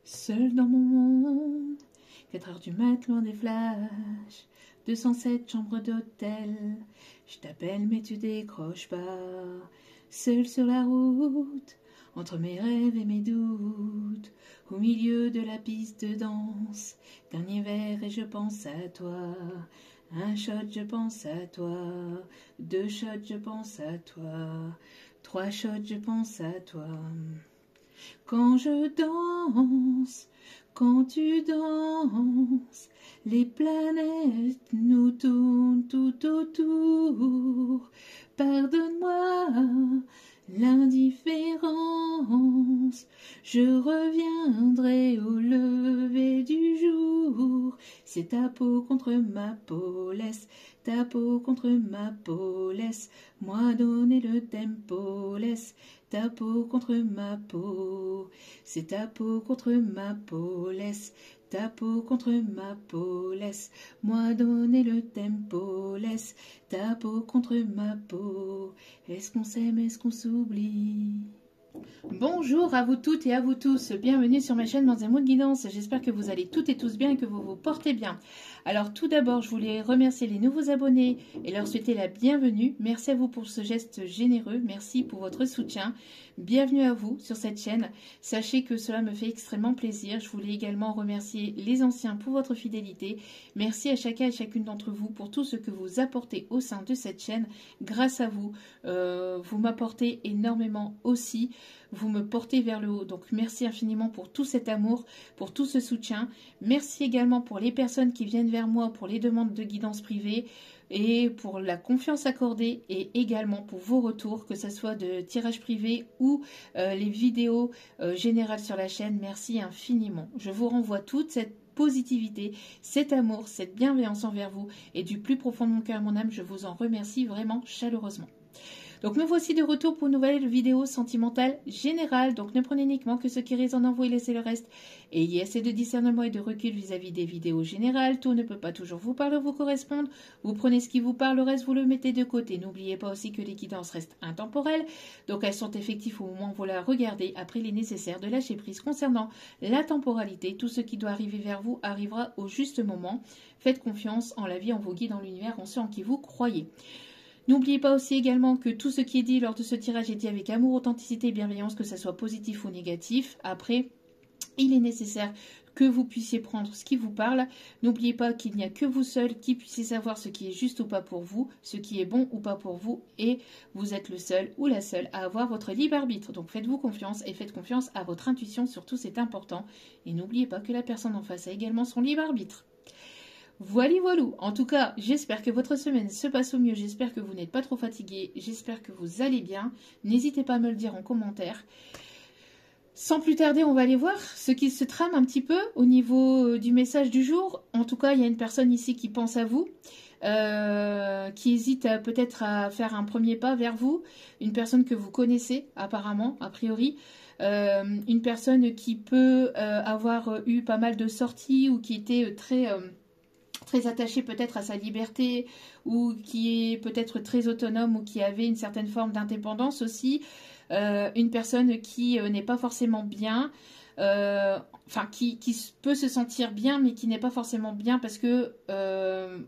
Seul dans mon monde, 4 heures du mat, loin des flashs, 207 chambres d'hôtel. Je t'appelle mais tu décroches pas. Seul sur la route, entre mes rêves et mes doutes, au milieu de la piste de danse. Dernier verre et je pense à toi. Un shot, je pense à toi. 2 shots, je pense à toi. 3 shots, je pense à toi. Quand je danse, quand tu danses, les planètes nous tournent tout autour. Pardonne-moi l'indifférence, je reviendrai au lever du jour. C'est ta peau contre ma peau, laisse ta peau contre ma peau, laisse-moi donner le tempo, laisse ta peau contre ma peau, c'est ta peau contre ma peau, laisse ta peau contre ma peau, laisse-moi donner le tempo, laisse ta peau contre ma peau. Est-ce qu'on s'aime, est-ce qu'on s'oublie? Bonjour à vous toutes et à vous tous, bienvenue sur ma chaîne Dans un Mood Guidance, j'espère que vous allez toutes et tous bien et que vous vous portez bien. Alors tout d'abord, je voulais remercier les nouveaux abonnés et leur souhaiter la bienvenue. Merci à vous pour ce geste généreux, merci pour votre soutien. Bienvenue à vous sur cette chaîne, sachez que cela me fait extrêmement plaisir. Je voulais également remercier les anciens pour votre fidélité. Merci à chacun et chacune d'entre vous pour tout ce que vous apportez au sein de cette chaîne. Grâce à vous, vous m'apportez énormément aussi. Vous me portez vers le haut. Donc merci infiniment pour tout cet amour, pour tout ce soutien. Merci également pour les personnes qui viennent vers moi pour les demandes de guidance privée et pour la confiance accordée et également pour vos retours, que ce soit de tirage privé ou les vidéos générales sur la chaîne. Merci infiniment. Je vous renvoie toute cette positivité, cet amour, cette bienveillance envers vous et du plus profond de mon cœur et mon âme, je vous en remercie vraiment chaleureusement. Donc me voici de retour pour une nouvelle vidéo sentimentale générale. Donc ne prenez uniquement que ce qui résonne en vous et laissez le reste. Ayez assez de discernement et de recul vis-à-vis des vidéos générales. Tout ne peut pas toujours vous parler ou vous correspondre. Vous prenez ce qui vous parle, le reste vous le mettez de côté. N'oubliez pas aussi que les guidances restent intemporelles. Donc elles sont effectives au moment où vous la regardez. Après il est nécessaire de lâcher prise concernant la temporalité. Tout ce qui doit arriver vers vous arrivera au juste moment. Faites confiance en la vie, en vos guides, en l'univers, en ceux en qui vous croyez. N'oubliez pas aussi également que tout ce qui est dit lors de ce tirage est dit avec amour, authenticité et bienveillance, que ça soit positif ou négatif. Après, il est nécessaire que vous puissiez prendre ce qui vous parle. N'oubliez pas qu'il n'y a que vous seul qui puissiez savoir ce qui est juste ou pas pour vous, ce qui est bon ou pas pour vous, et vous êtes le seul ou la seule à avoir votre libre arbitre. Donc faites-vous confiance et faites confiance à votre intuition, surtout c'est important. Et n'oubliez pas que la personne en face a également son libre arbitre. Voilà, voilou. En tout cas, j'espère que votre semaine se passe au mieux. J'espère que vous n'êtes pas trop fatigué. J'espère que vous allez bien. N'hésitez pas à me le dire en commentaire. Sans plus tarder, on va aller voir ce qui se trame un petit peu au niveau du message du jour. En tout cas, il y a une personne ici qui pense à vous, qui hésite peut-être à faire un premier pas vers vous. Une personne que vous connaissez apparemment, a priori. Une personne qui peut avoir eu pas mal de sorties ou qui était très attaché peut-être à sa liberté ou qui est peut-être très autonome ou qui avait une certaine forme d'indépendance aussi. Une personne qui n'est pas forcément bien, enfin qui peut se sentir bien mais qui n'est pas forcément bien parce que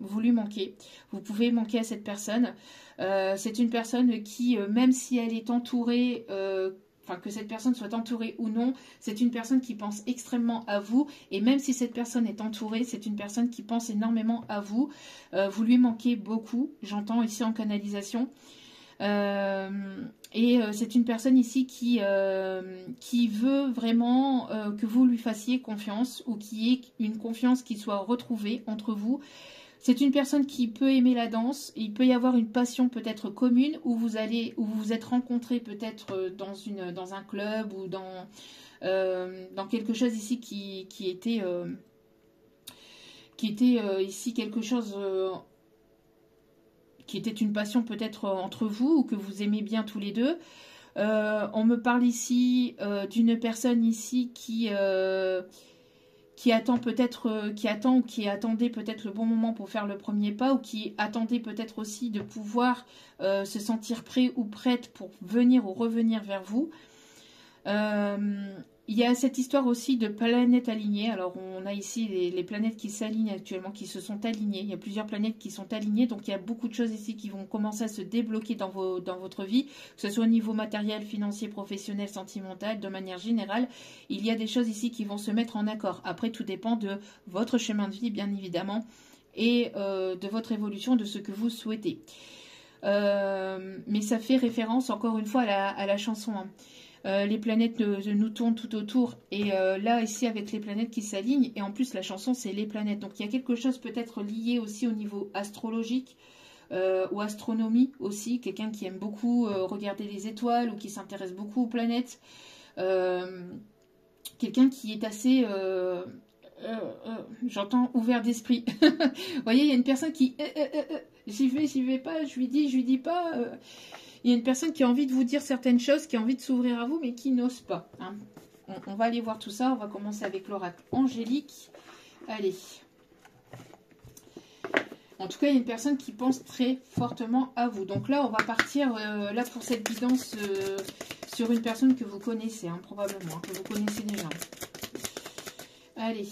vous lui manquez. Vous pouvez manquer à cette personne. C'est une personne qui, même si elle est entourée... enfin que cette personne soit entourée ou non, c'est une personne qui pense extrêmement à vous. Et même si cette personne est entourée, c'est une personne qui pense énormément à vous. Vous lui manquez beaucoup, j'entends ici en canalisation. C'est une personne ici qui veut vraiment que vous lui fassiez confiance ou qui ait une confiance qui soit retrouvée entre vous. C'est une personne qui peut aimer la danse. Il peut y avoir une passion peut-être commune où vous vous êtes rencontrés peut-être dans un club ou dans quelque chose ici qui était ici quelque chose qui était une passion peut-être entre vous ou que vous aimez bien tous les deux. On me parle ici d'une personne ici qui attend peut-être, qui attendait peut-être le bon moment pour faire le premier pas ou qui attendait peut-être aussi de pouvoir se sentir prêt ou prête pour venir ou revenir vers vous. il y a cette histoire aussi de planètes alignées. Alors, on a ici les planètes qui s'alignent actuellement, qui se sont alignées. Il y a plusieurs planètes qui sont alignées. Donc, il y a beaucoup de choses ici qui vont commencer à se débloquer dans votre vie, que ce soit au niveau matériel, financier, professionnel, sentimental, de manière générale. Il y a des choses ici qui vont se mettre en accord. Après, tout dépend de votre chemin de vie, bien évidemment, et de votre évolution, de ce que vous souhaitez. Mais ça fait référence, encore une fois, à la chanson, hein. Les planètes nous tournent tout autour et là ici avec les planètes qui s'alignent et en plus la chanson c'est les planètes, donc il y a quelque chose peut-être lié aussi au niveau astrologique ou astronomie aussi, quelqu'un qui aime beaucoup regarder les étoiles ou qui s'intéresse beaucoup aux planètes, quelqu'un qui est assez j'entends ouvert d'esprit. Vous voyez, il y a une personne qui j'y vais pas, je lui dis pas. Il y a une personne qui a envie de vous dire certaines choses, qui a envie de s'ouvrir à vous, mais qui n'ose pas. Hein. On va aller voir tout ça. On va commencer avec l'oracle angélique. Allez. En tout cas, il y a une personne qui pense très fortement à vous. Donc là, on va partir là pour cette guidance sur une personne que vous connaissez, hein, probablement, que vous connaissez déjà. Allez.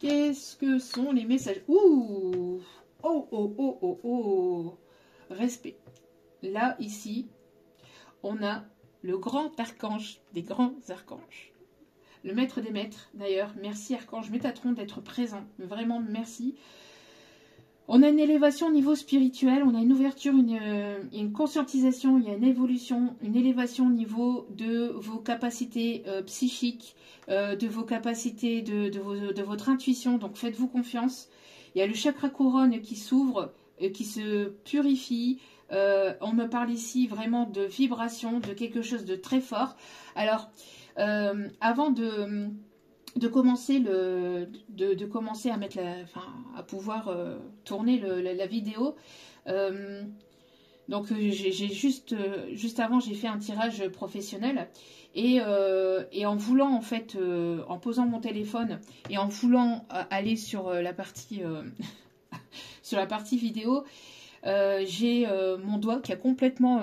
Qu'est-ce que sont les messages? Ouh! Oh, oh, oh, oh, oh! Respect. Là, ici, on a le grand archange des grands archanges. Le maître des maîtres, d'ailleurs. Merci, archange Métatron, d'être présent. Vraiment, merci. On a une élévation au niveau spirituel, on a une ouverture, une conscientisation, il y a une évolution, une élévation au niveau de vos capacités psychiques, de vos capacités, de votre intuition. Donc, faites-vous confiance. Il y a le chakra couronne qui s'ouvre, qui se purifie. On me parle ici vraiment de vibration, de quelque chose de très fort. Alors, avant de commencer à mettre à pouvoir tourner la vidéo, donc j'ai juste avant j'ai fait un tirage professionnel et en voulant en fait en posant mon téléphone et en voulant aller sur la partie sur la partie vidéo, j'ai mon doigt qui a complètement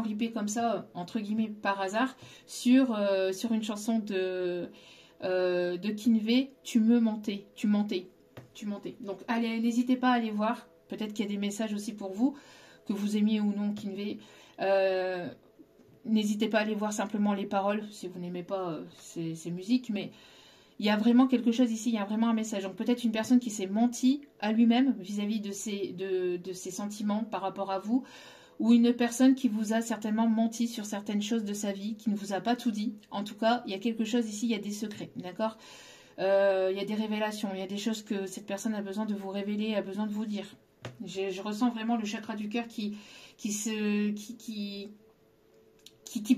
ripé comme ça, entre guillemets par hasard, sur une chanson de Kinvey, tu mentais. Donc allez, n'hésitez pas à aller voir, peut-être qu'il y a des messages aussi pour vous, que vous aimiez ou non Kinvey. N'hésitez pas à aller voir simplement les paroles, si vous n'aimez pas ces musiques, mais il y a vraiment quelque chose ici, il y a vraiment un message. Donc peut-être une personne qui s'est menti à lui-même vis-à-vis de ses sentiments par rapport à vous, ou une personne qui vous a certainement menti sur certaines choses de sa vie, qui ne vous a pas tout dit. En tout cas, il y a quelque chose ici, il y a des secrets, d'accord? Il y a des révélations, il y a des choses que cette personne a besoin de vous révéler, a besoin de vous dire. Je ressens vraiment le chakra du cœur qui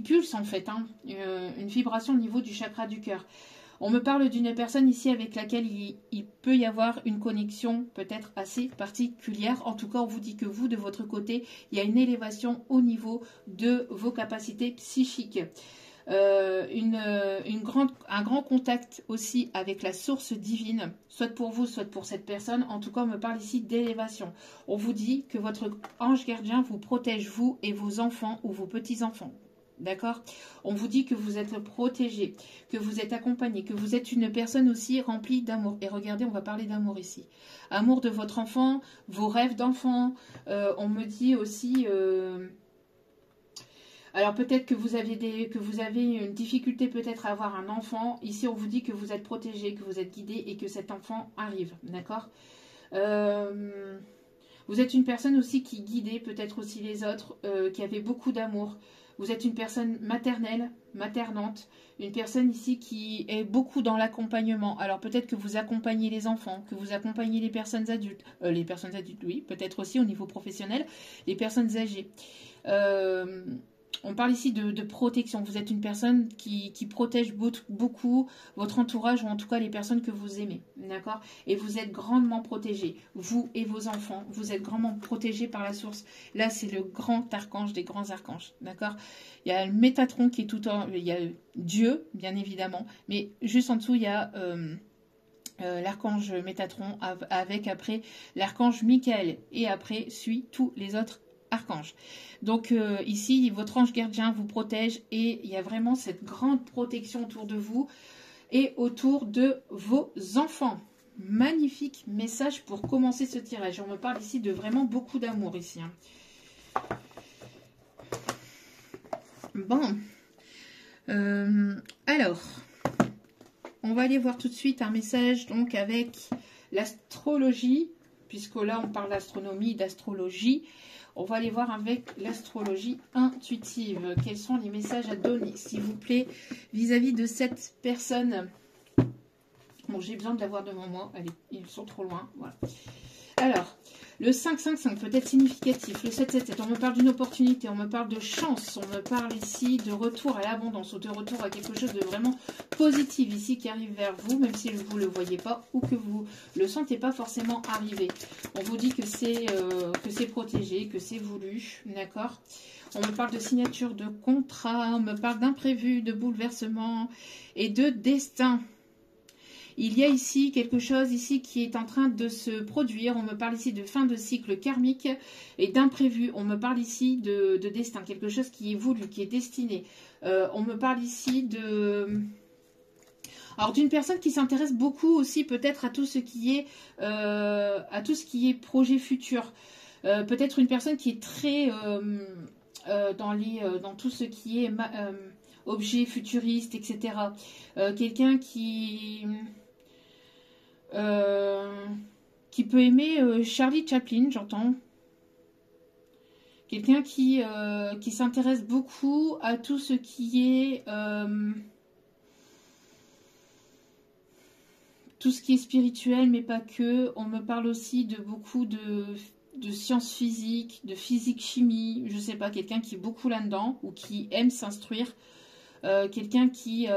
pulse en fait, hein, une vibration au niveau du chakra du cœur. On me parle d'une personne ici avec laquelle il peut y avoir une connexion peut-être assez particulière. En tout cas, on vous dit que vous, de votre côté, il y a une élévation au niveau de vos capacités psychiques. Un grand contact aussi avec la source divine, soit pour vous, soit pour cette personne. En tout cas, on me parle ici d'élévation. On vous dit que votre ange gardien vous protège, vous et vos enfants ou vos petits-enfants. D'accord? On vous dit que vous êtes protégé, que vous êtes accompagné, que vous êtes une personne aussi remplie d'amour. Et regardez, on va parler d'amour ici. Amour de votre enfant, vos rêves d'enfant. On me dit aussi... alors peut-être que vous avez une difficulté peut-être à avoir un enfant. Ici, on vous dit que vous êtes protégé, que vous êtes guidé et que cet enfant arrive. D'accord? Vous êtes une personne aussi qui guidait peut-être aussi les autres, qui avait beaucoup d'amour. Vous êtes une personne maternelle, maternante, une personne ici qui est beaucoup dans l'accompagnement. Alors peut-être que vous accompagnez les enfants, que vous accompagnez les personnes adultes. Les personnes adultes, oui, peut-être aussi au niveau professionnel, les personnes âgées. On parle ici de protection. Vous êtes une personne qui protège beaucoup votre entourage ou en tout cas les personnes que vous aimez. D'accord? Et vous êtes grandement protégés. Vous et vos enfants, vous êtes grandement protégés par la source. Là, c'est le grand archange des grands archanges. D'accord? Il y a le Métatron qui est tout en... Il y a Dieu, bien évidemment. Mais juste en dessous, il y a... l'archange Métatron avec après l'archange Michael. Et après, suit tous les autres archange. Donc ici, votre ange gardien vous protège et il y a vraiment cette grande protection autour de vous et autour de vos enfants. Magnifique message pour commencer ce tirage. On me parle ici de vraiment beaucoup d'amour ici. Hein. Bon. Alors, on va aller voir tout de suite un message donc avec l'astrologie, puisque là on parle d'astronomie, d'astrologie. On va aller voir avec l'astrologie intuitive. Quels sont les messages à donner, s'il vous plaît, vis-à-vis de cette personne. Bon, j'ai besoin de l'avoir devant moi. Allez, ils sont trop loin. Voilà. Alors, le 5-5-5 peut être significatif. Le 7-7-7, on me parle d'une opportunité, on me parle de chance, on me parle ici de retour à l'abondance ou de retour à quelque chose de vraiment positif ici qui arrive vers vous, même si vous ne le voyez pas ou que vous ne le sentez pas forcément arriver. On vous dit que c'est protégé, que c'est voulu, d'accord? On me parle de signature de contrat, on me parle d'imprévu, de bouleversement et de destin. Il y a ici quelque chose ici qui est en train de se produire. On me parle ici de fin de cycle karmique et d'imprévu. On me parle ici de destin, quelque chose qui est voulu, qui est destiné. On me parle ici de... Alors d'une personne qui s'intéresse beaucoup aussi peut-être à tout ce qui est projet futur. Peut-être une personne qui est très dans tout ce qui est objet futuriste, etc. Quelqu'un qui peut aimer Charlie Chaplin, j'entends. Quelqu'un qui s'intéresse beaucoup à tout ce qui est spirituel, mais pas que. On me parle aussi de beaucoup de sciences physiques, de physique-chimie, je sais pas, quelqu'un qui est beaucoup là-dedans ou qui aime s'instruire. Quelqu'un qui est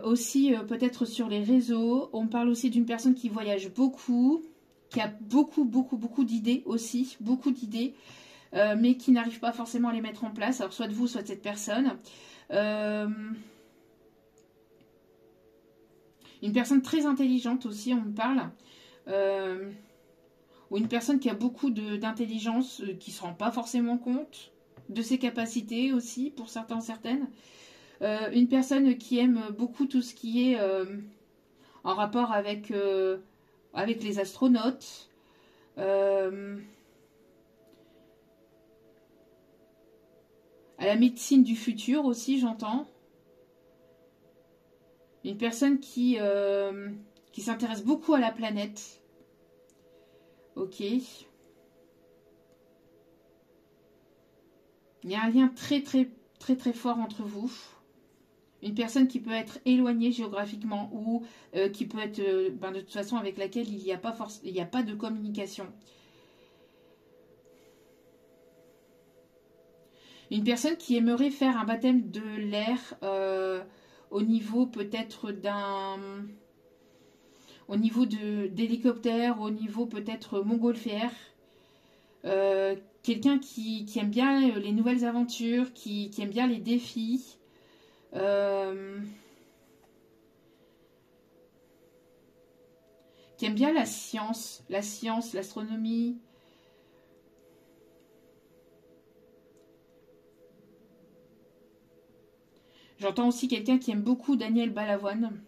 aussi peut-être sur les réseaux. On parle aussi d'une personne qui voyage beaucoup, qui a beaucoup d'idées aussi, beaucoup d'idées, mais qui n'arrive pas forcément à les mettre en place. Alors soit de vous, soit de cette personne. Une personne très intelligente aussi, on me parle. Ou une personne qui a beaucoup d'intelligence, qui ne se rend pas forcément compte de ses capacités aussi, pour certaines. Une personne qui aime beaucoup tout ce qui est en rapport avec les astronautes. À la médecine du futur aussi, j'entends. Une personne qui s'intéresse beaucoup à la planète. Ok. Il y a un lien très fort entre vous. Une personne qui peut être éloignée géographiquement ou qui peut être de toute façon avec laquelle il n'y a pas de communication. Une personne qui aimerait faire un baptême de l'air au niveau peut-être d'hélicoptère, au niveau peut-être montgolfière. Quelqu'un qui aime bien les nouvelles aventures, qui aime bien les défis. Qui aime bien la science, l'astronomie. J'entends aussi quelqu'un qui aime beaucoup Daniel Balavoine.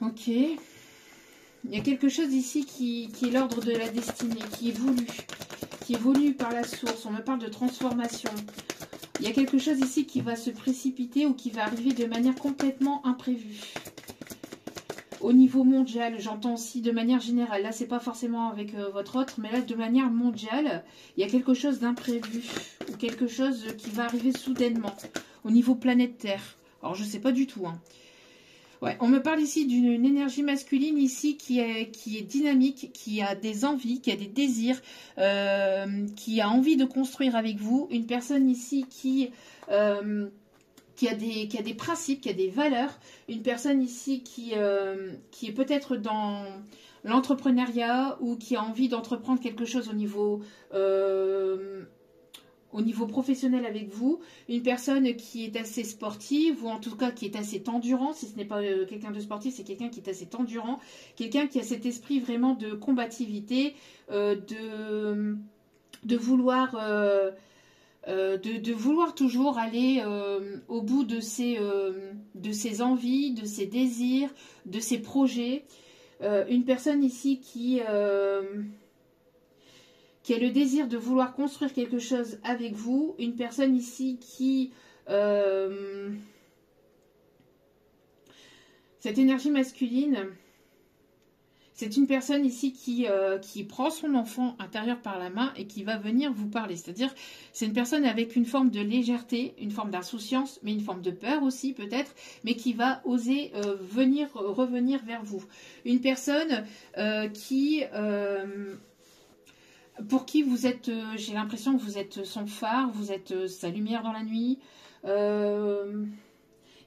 Ok. Il y a quelque chose ici qui est l'ordre de la destinée, qui est voulu par la source. On me parle de transformation. Il y a quelque chose ici qui va se précipiter ou qui va arriver de manière complètement imprévue. Au niveau mondial, j'entends aussi de manière générale. Là, c'est pas forcément avec votre autre, mais là, de manière mondiale, il y a quelque chose d'imprévu ou quelque chose qui va arriver soudainement au niveau planète Terre. Alors, je sais pas du tout, hein. Ouais, on me parle ici d'une énergie masculine ici qui est dynamique, qui a des envies, qui a des désirs, qui a envie de construire avec vous. Une personne ici qui a des principes, qui a des valeurs. Une personne ici qui est peut-être dans l'entrepreneuriat ou qui a envie d'entreprendre quelque chose au au niveau professionnel avec vous, une personne qui est assez sportive, ou en tout cas qui est assez endurant. Si ce n'est pas quelqu'un de sportif, c'est quelqu'un qui est assez endurant, quelqu'un qui a cet esprit vraiment de combativité, de vouloir... de vouloir toujours aller au bout de ses envies, de ses désirs, de ses projets. Une personne ici qui a le désir de vouloir construire quelque chose avec vous. Une personne ici qui... cette énergie masculine... C'est une personne ici qui prend son enfant intérieur par la main et qui va venir vous parler. C'est-à-dire, c'est une personne avec une forme de légèreté, une forme d'insouciance, mais une forme de peur aussi peut-être, mais qui va oser revenir vers vous. Une personne pour qui vous êtes, j'ai l'impression que vous êtes son phare, vous êtes sa lumière dans la nuit.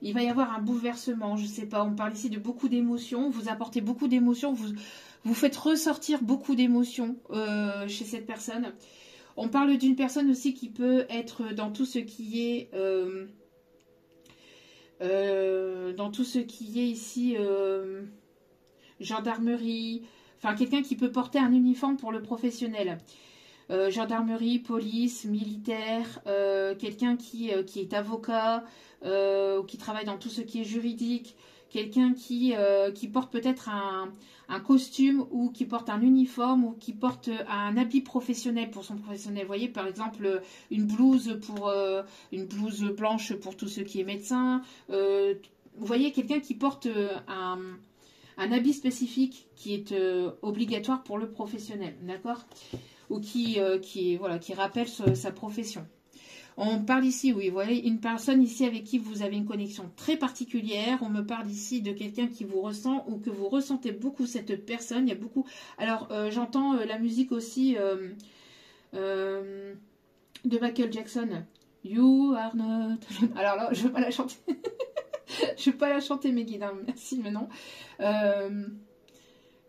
Il va y avoir un bouleversement, je ne sais pas, on parle ici de beaucoup d'émotions, vous apportez beaucoup d'émotions, vous faites ressortir beaucoup d'émotions chez cette personne. On parle d'une personne aussi qui peut être dans tout ce qui est, ici gendarmerie, enfin quelqu'un qui peut porter un uniforme pour le professionnel. Gendarmerie, police, militaire, quelqu'un qui est avocat, ou qui travaille dans tout ce qui est juridique, quelqu'un qui porte peut-être un costume ou qui porte un uniforme ou qui porte un habit professionnel pour son professionnel. Vous voyez, par exemple, une blouse blanche pour tout ce qui est médecin. Vous voyez, quelqu'un qui porte un habit spécifique qui est obligatoire pour le professionnel, d'accord ? Ou qui rappelle sa profession. On parle ici, oui, vous voyez, une personne ici avec qui vous avez une connexion très particulière. On me parle ici de quelqu'un qui vous ressent ou que vous ressentez beaucoup cette personne. Il y a beaucoup... Alors, j'entends la musique aussi de Michael Jackson. You are not... Alors là, je ne vais pas la chanter. Je ne vais pas la chanter, mes guides. Hein. Merci, mais non.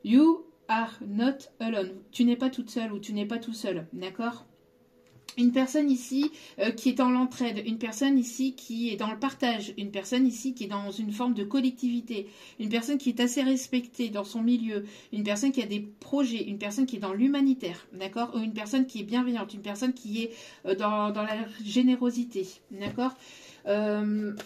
You are not alone. Tu n'es pas toute seule ou tu n'es pas tout seul. D'accord ? Une personne ici qui est dans l'entraide, une personne ici qui est dans le partage, une personne ici qui est dans une forme de collectivité, une personne qui est assez respectée dans son milieu, une personne qui a des projets, une personne qui est dans l'humanitaire, d'accord, ou une personne qui est bienveillante, une personne qui est dans la générosité, d'accord. Une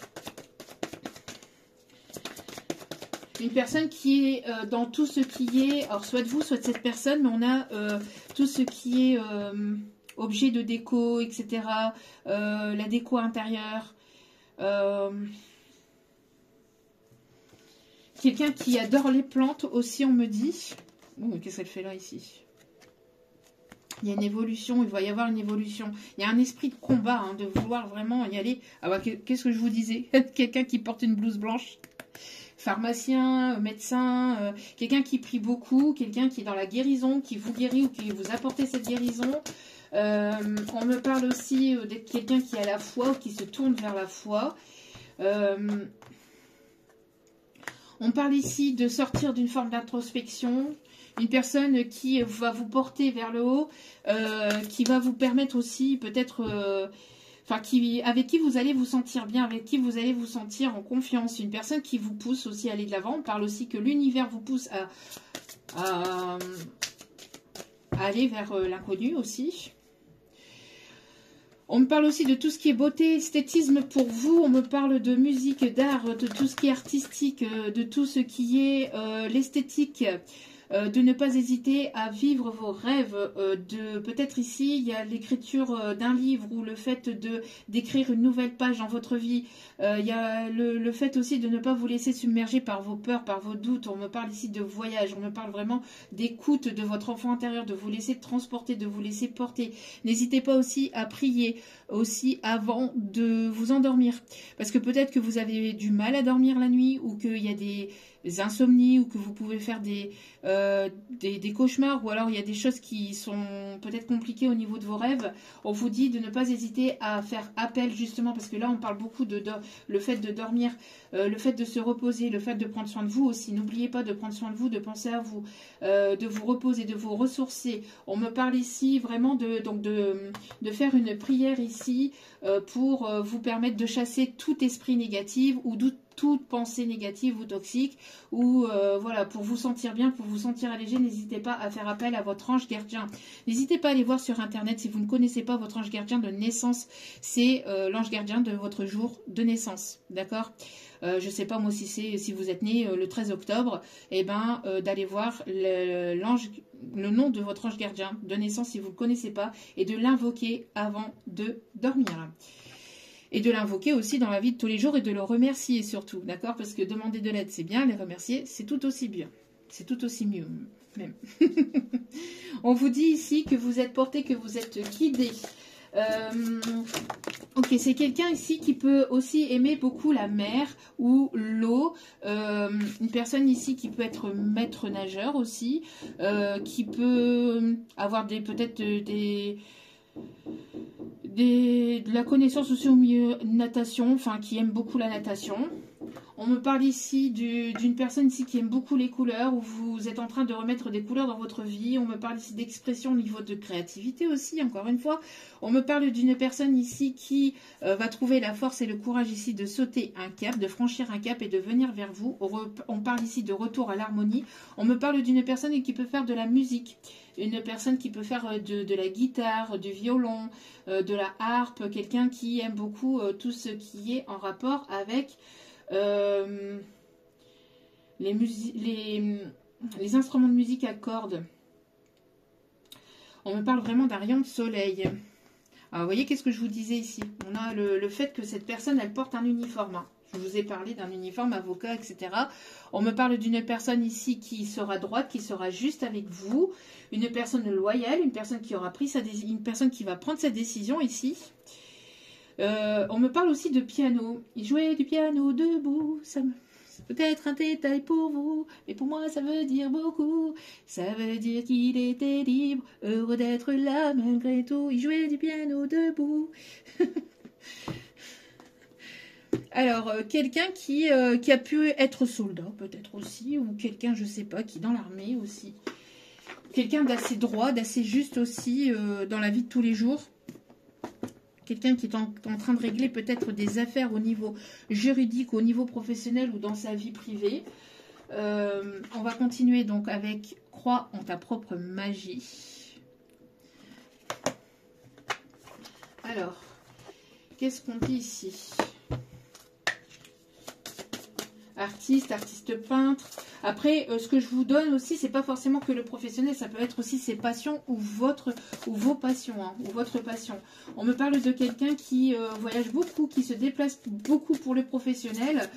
personne qui est dans tout ce qui est, alors soit de vous, soit de cette personne, mais on a tout ce qui est... objets de déco, etc. La déco intérieure. Quelqu'un qui adore les plantes aussi, on me dit. Oh, qu'est-ce qu'elle fait là, ici? Il y a une évolution, il va y avoir une évolution. Il y a un esprit de combat, hein, de vouloir vraiment y aller. Ah bah, qu'est-ce que je vous disais? Quelqu'un qui porte une blouse blanche. Pharmacien, médecin, quelqu'un qui prie beaucoup, quelqu'un qui est dans la guérison, qui vous guérit ou qui vous apporte cette guérison. On me parle aussi de quelqu'un qui a la foi ou qui se tourne vers la foi. On parle ici de sortir d'une forme d'introspection. Une personne qui va vous porter vers le haut, qui va vous permettre aussi peut-être... avec qui vous allez vous sentir bien, avec qui vous allez vous sentir en confiance. Une personne qui vous pousse aussi à aller de l'avant. On parle aussi que l'univers vous pousse à aller vers l'inconnu aussi. On me parle aussi de tout ce qui est beauté, esthétisme pour vous. On me parle de musique, d'art, de tout ce qui est artistique, de tout ce qui est l'esthétique. De ne pas hésiter à vivre vos rêves. Peut-être ici, il y a l'écriture d'un livre ou le fait d'écrire une nouvelle page dans votre vie. Il y a le fait aussi de ne pas vous laisser submerger par vos peurs, par vos doutes. On me parle ici de voyage. On me parle vraiment d'écoute de votre enfant intérieur, de vous laisser transporter, de vous laisser porter. N'hésitez pas aussi à prier aussi avant de vous endormir. Parce que peut-être que vous avez du mal à dormir la nuit ou qu'il y a insomnies ou que vous pouvez faire des cauchemars, ou alors il y a des choses qui sont peut-être compliquées au niveau de vos rêves, on vous dit de ne pas hésiter à faire appel justement, parce que là on parle beaucoup de le fait de dormir, le fait de se reposer, le fait de prendre soin de vous aussi. N'oubliez pas de prendre soin de vous, de penser à vous, de vous reposer, de vous ressourcer. On me parle ici vraiment de faire une prière ici pour vous permettre de chasser tout esprit négatif ou toute pensée négative ou toxique, ou voilà, pour vous sentir bien, pour vous sentir allégé. N'hésitez pas à faire appel à votre ange gardien. N'hésitez pas à aller voir sur internet si vous ne connaissez pas votre ange gardien de naissance. C'est l'ange gardien de votre jour de naissance, d'accord. Je ne sais pas moi si vous êtes né le 13 octobre, et ben d'aller voir le nom de votre ange gardien de naissance si vous ne le connaissez pas, et de l'invoquer avant de dormir. Et de l'invoquer aussi dans la vie de tous les jours et de le remercier surtout, d'accord? Parce que demander de l'aide, c'est bien, les remercier, c'est tout aussi bien. C'est tout aussi mieux, même. On vous dit ici que vous êtes porté, que vous êtes guidé. Ok, c'est quelqu'un ici qui peut aussi aimer beaucoup la mer ou l'eau. Une personne ici qui peut être maître nageur aussi, qui peut avoir peut-être de la connaissance aussi au milieu natation, enfin qui aime beaucoup la natation. On me parle ici d'une personne ici qui aime beaucoup les couleurs, où vous êtes en train de remettre des couleurs dans votre vie. On me parle ici d'expression au niveau de créativité aussi, encore une fois. On me parle d'une personne ici qui va trouver la force et le courage ici de sauter un cap, de franchir un cap et de venir vers vous. On parle ici de retour à l'harmonie. On me parle d'une personne qui peut faire de la musique. Une personne qui peut faire de la guitare, du violon, de la harpe. Quelqu'un qui aime beaucoup tout ce qui est en rapport avec les instruments de musique à cordes. On me parle vraiment d'un rayon de soleil. Alors, vous voyez, qu'est-ce que je vous disais ici? On a le fait que cette personne, elle porte un uniforme. Hein. Je vous ai parlé d'un uniforme, avocat, etc. On me parle d'une personne ici qui sera droite, qui sera juste avec vous. Une personne loyale, une personne qui aura pris une personne qui va prendre sa décision ici. On me parle aussi de piano. Il jouait du piano debout. C'est peut-être un détail pour vous, mais pour moi ça veut dire beaucoup. Ça veut dire qu'il était libre, heureux d'être là malgré tout. Il jouait du piano debout. Alors, quelqu'un qui a pu être soldat, peut-être aussi, ou quelqu'un, je sais pas, qui est dans l'armée aussi. Quelqu'un d'assez droit, d'assez juste aussi dans la vie de tous les jours. Quelqu'un qui est en train de régler peut-être des affaires au niveau juridique, au niveau professionnel ou dans sa vie privée. On va continuer donc avec « Crois en ta propre magie ». Alors, qu'est-ce qu'on dit ici? Artiste peintre. Après, ce que je vous donne aussi, c'est pas forcément que le professionnel, ça peut être aussi ses passions ou vos passions, hein, ou votre passion. On me parle de quelqu'un qui voyage beaucoup, qui se déplace beaucoup pour le professionnel,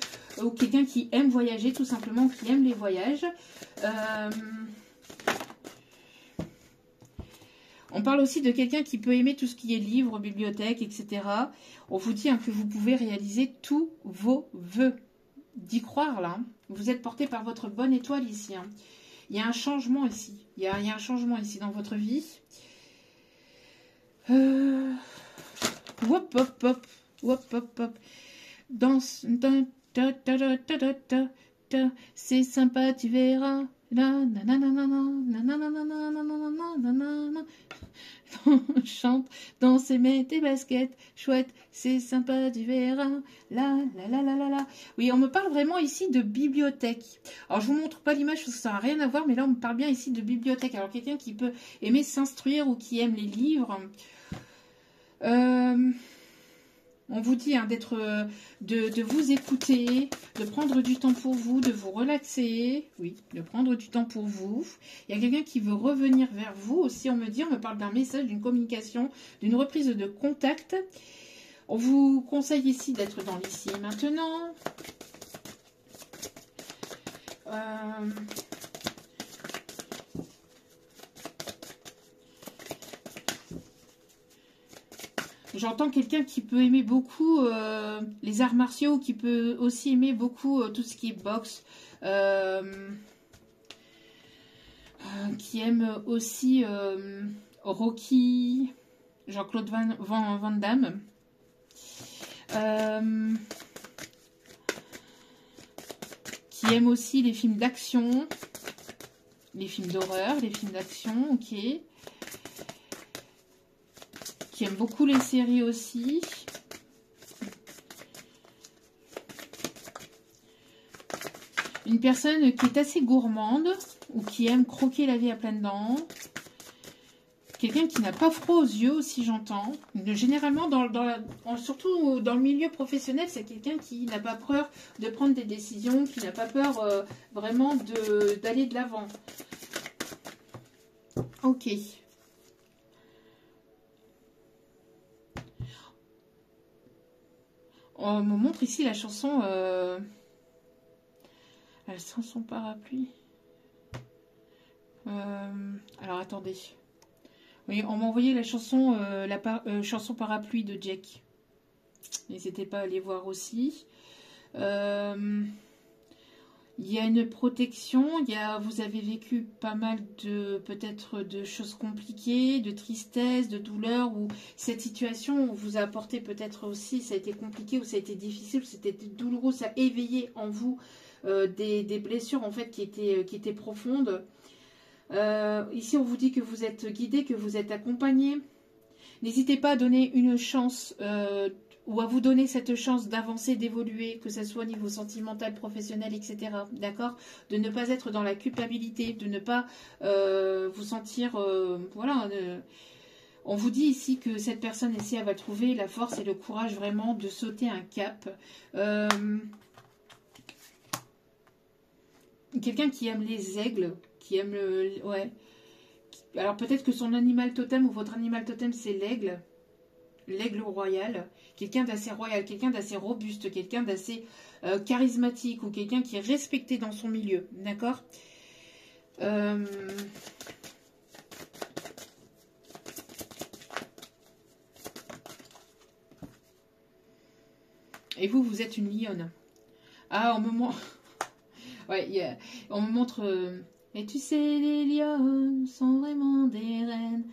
ou quelqu'un qui aime voyager, tout simplement, qui aime les voyages. On parle aussi de quelqu'un qui peut aimer tout ce qui est livres, bibliothèque, etc. On vous dit hein, que vous pouvez réaliser tous vos vœux. D'y croire là, vous êtes porté par votre bonne étoile ici. Hein. Il y a un changement ici. Il y a un changement ici dans votre vie. Hop, hop, hop. Hop, hop, hop. Danse. C'est sympa, tu verras. Chante, danse et mets tes baskets. Chouette, c'est sympa, tu verras. La. Oui, on me parle vraiment ici de bibliothèque. Alors, je vous montre pas l'image parce que ça n'a rien à voir, mais là, on me parle bien ici de bibliothèque. Alors, quelqu'un qui peut aimer s'instruire ou qui aime les livres. On vous dit hein, de vous écouter, de prendre du temps pour vous, de vous relaxer. Oui, de prendre du temps pour vous. Il y a quelqu'un qui veut revenir vers vous aussi. On me parle d'un message, d'une communication, d'une reprise de contact. On vous conseille ici d'être dans l'ici et maintenant. J'entends quelqu'un qui peut aimer beaucoup les arts martiaux, qui peut aussi aimer beaucoup tout ce qui est boxe, qui aime aussi Rocky, Jean-Claude Van Damme. Qui aime aussi les films d'action, les films d'horreur, les films d'action, ok. Qui aime beaucoup les séries aussi. Une personne qui est assez gourmande ou qui aime croquer la vie à pleines dents. Quelqu'un qui n'a pas froid aux yeux aussi, j'entends. Généralement, surtout dans le milieu professionnel, c'est quelqu'un qui n'a pas peur de prendre des décisions, qui n'a pas peur vraiment d'aller de l'avant. Ok. On me montre ici la chanson... la chanson Parapluie. Alors, attendez. Oui, on m'a envoyé la chanson, chanson Parapluie de Jack. N'hésitez pas à aller voir aussi. Il y a une protection. Vous avez vécu pas mal peut-être de choses compliquées, de tristesse, de douleur, ou cette situation vous a apporté peut-être aussi, ça a été compliqué, ou ça a été difficile, ou c'était douloureux, ça a éveillé en vous des blessures en fait qui étaient profondes. Ici, on vous dit que vous êtes guidé, que vous êtes accompagné. N'hésitez pas à donner une chance ou à vous donner cette chance d'avancer, d'évoluer, que ce soit au niveau sentimental, professionnel, etc. D'accord? De ne pas être dans la culpabilité, de ne pas vous sentir... voilà. On vous dit ici que cette personne ici, elle va trouver la force et le courage vraiment de sauter un cap. Quelqu'un qui aime les aigles, qui aime le... Ouais. Alors peut-être que son animal totem ou votre animal totem c'est l'aigle. L'aigle royal. Quelqu'un d'assez royal, quelqu'un d'assez robuste, quelqu'un d'assez charismatique ou quelqu'un qui est respecté dans son milieu. D'accord? Et vous, vous êtes une lionne. Ah, ouais, on me montre... Et tu sais, les lionnes sont vraiment des reines.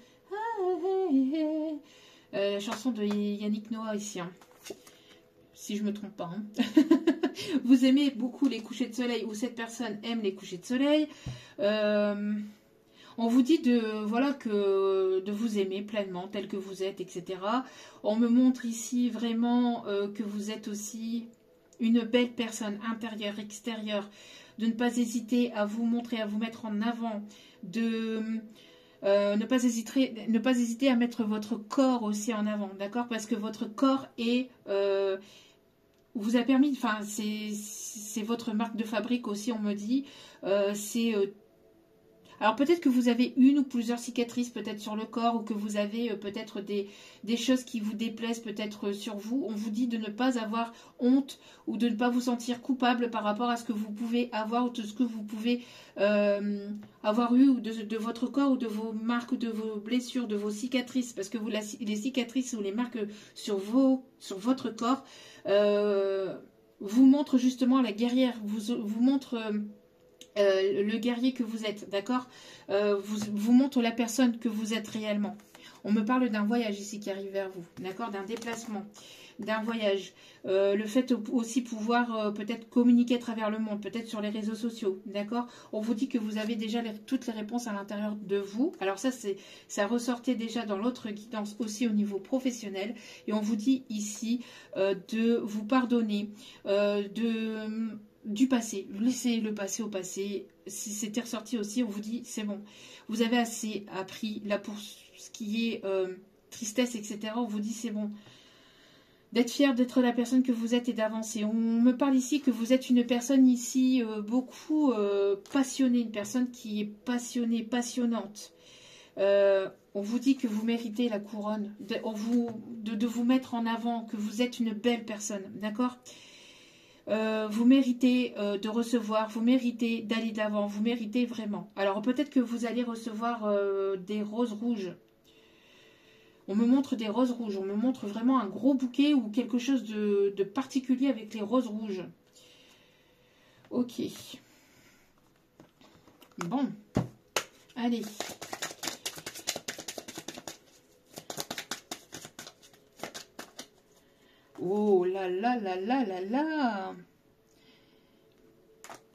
La chanson de Yannick Noah ici. Hein. Si je me trompe pas. Hein. Vous aimez beaucoup les couchers de soleil ou cette personne aime les couchers de soleil. On vous dit de vous aimer pleinement tel que vous êtes, etc. On me montre ici vraiment que vous êtes aussi une belle personne intérieure, extérieure. De ne pas hésiter à vous montrer, à vous mettre en avant, de ne pas hésiter à mettre votre corps aussi en avant, d'accord? Parce que votre corps vous a permis, enfin, c'est votre marque de fabrique aussi, on me dit. Alors peut-être que vous avez une ou plusieurs cicatrices peut-être sur le corps ou que vous avez peut-être des choses qui vous déplaisent peut-être sur vous. On vous dit de ne pas avoir honte ou de ne pas vous sentir coupable par rapport à ce que vous pouvez avoir ou de ce que vous pouvez avoir eu ou de votre corps ou de vos marques ou de vos blessures, de vos cicatrices. Parce que les cicatrices ou les marques sur votre corps vous montrent justement la guerrière, vous montrent... le guerrier que vous êtes, d'accord, vous montre la personne que vous êtes réellement. On me parle d'un voyage ici qui arrive vers vous, d'accord, d'un déplacement, d'un voyage. Le fait aussi pouvoir peut-être communiquer à travers le monde, peut-être sur les réseaux sociaux, d'accord. On vous dit que vous avez déjà toutes les réponses à l'intérieur de vous. Alors ça ressortait déjà dans l'autre guidance aussi au niveau professionnel. Et on vous dit ici de vous pardonner, du passé, laissez le passé au passé. Si c'était ressorti aussi, on vous dit c'est bon, vous avez assez appris là pour ce qui est tristesse, etc. On vous dit c'est bon, d'être fier d'être la personne que vous êtes et d'avancer. On me parle ici que vous êtes une personne ici beaucoup passionnée, une personne qui est passionnée, passionnante. On vous dit que vous méritez la couronne, de vous mettre en avant, que vous êtes une belle personne, d'accord. Vous méritez de recevoir, vous méritez d'aller d'avant, vous méritez vraiment. Alors peut-être que vous allez recevoir des roses rouges. On me montre des roses rouges, on me montre vraiment un gros bouquet ou quelque chose de particulier avec les roses rouges. Ok. Bon, allez. Oh là là là là là là.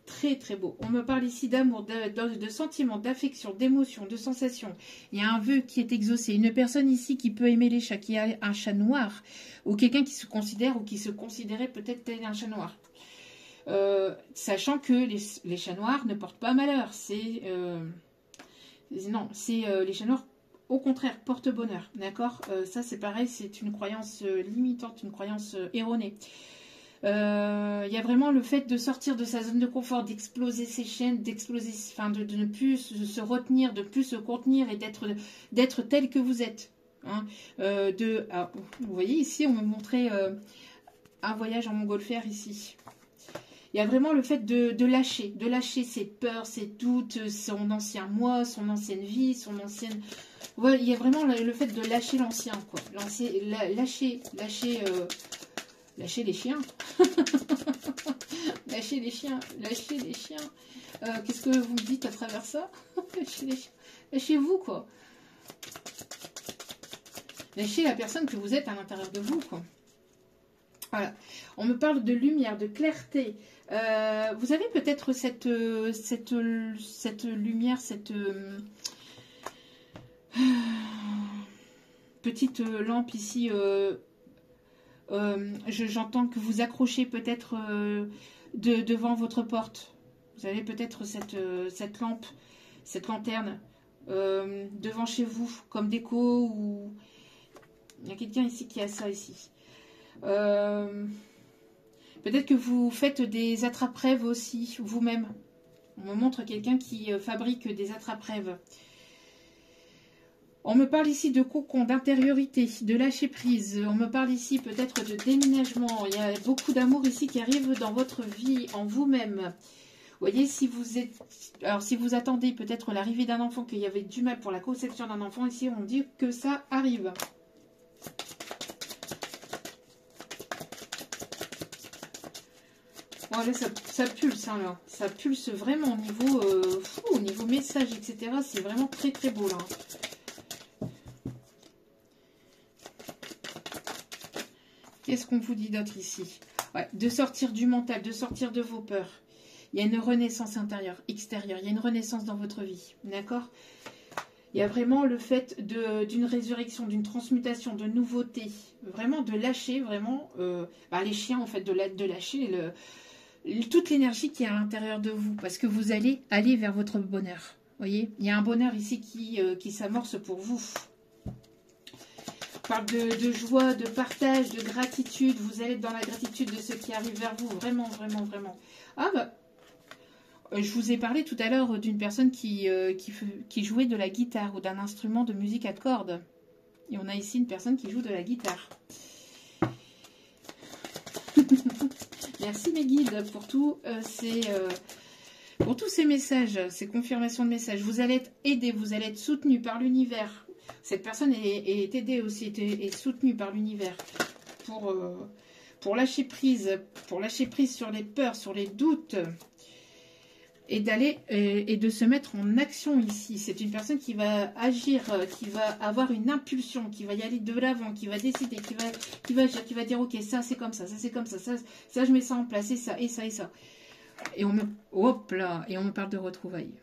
Très très beau. On me parle ici d'amour, de sentiments, d'affection, d'émotion, de sensations. Il y a un vœu qui est exaucé. Une personne ici qui peut aimer les chats, qui a un chat noir, ou quelqu'un qui se considère ou qui se considérait peut-être tel un chat noir. Sachant que les chats noirs ne portent pas malheur. Non, c'est les chats noirs, au contraire, portent bonheur. D'accord. Ça, c'est pareil, c'est une croyance limitante, une croyance erronée. Il y a vraiment le fait de sortir de sa zone de confort, d'exploser ses chaînes, d'exploser, enfin, de ne plus se retenir, de ne plus se contenir et d'être tel que vous êtes. Hein. Alors, vous voyez ici, on me montrait un voyage en montgolfière ici. Il y a vraiment le fait de lâcher ses peurs, ses doutes, son ancien moi, son ancienne vie, son ancienne... Ouais, il y a vraiment le fait de lâcher l'ancien, quoi. Lâcher les chiens. Lâcher les chiens. Lâcher les chiens. Qu'est-ce que vous me dites à travers ça? Lâcher les chiens. Lâchez-vous, quoi. Lâchez la personne que vous êtes à l'intérieur de vous, quoi. Voilà. On me parle de lumière, de clarté. Vous avez peut-être cette lumière, cette petite lampe ici. J'entends que vous accrochez peut-être devant votre porte. Vous avez peut-être cette lampe, cette lanterne devant chez vous, comme déco. Ou il y a quelqu'un ici qui a ça ici. Peut-être que vous faites des attrape-rêves aussi, vous-même. On me montre quelqu'un qui fabrique des attrape-rêves. On me parle ici de cocon, d'intériorité, de lâcher prise. On me parle ici peut-être de déménagement. Il y a beaucoup d'amour ici qui arrive dans votre vie, en vous-même. Vous voyez, si vous êtes... Alors, si vous attendez peut-être l'arrivée d'un enfant, qu'il y avait du mal pour la conception d'un enfant, ici, on dit que ça arrive. Bon, là, ça pulse, hein, là. Ça pulse vraiment au niveau message, etc. C'est vraiment très, très beau, là. Qu'est-ce qu'on vous dit d'autre ici? Ouais, de sortir du mental, de sortir de vos peurs. Il y a une renaissance intérieure, extérieure. Il y a une renaissance dans votre vie, d'accord? Il y a vraiment le fait d'une résurrection, d'une transmutation, de nouveauté. Vraiment de lâcher, vraiment, les chiens, en fait, de lâcher toute l'énergie qui est à l'intérieur de vous. Parce que vous allez aller vers votre bonheur. Vous voyez? Il y a un bonheur ici qui s'amorce pour vous. On parle de joie, de partage, de gratitude. Vous allez être dans la gratitude de ce qui arrive vers vous. Vraiment, vraiment, vraiment. Ah bah, je vous ai parlé tout à l'heure d'une personne qui jouait de la guitare ou d'un instrument de musique à cordes. Et on a ici une personne qui joue de la guitare. Merci mes guides pour tous ces messages, ces confirmations de messages. Vous allez être aidé, vous allez être soutenu par l'univers. Cette personne est aidée aussi, est soutenue par l'univers pour lâcher prise sur les peurs, sur les doutes. Et d'aller et de se mettre en action ici. C'est une personne qui va agir, qui va avoir une impulsion, qui va y aller de l'avant, qui va décider, qui va dire ok, ça c'est comme ça c'est comme ça, ça je mets ça en place, et ça, et ça, et ça. Et on me parle de retrouvailles.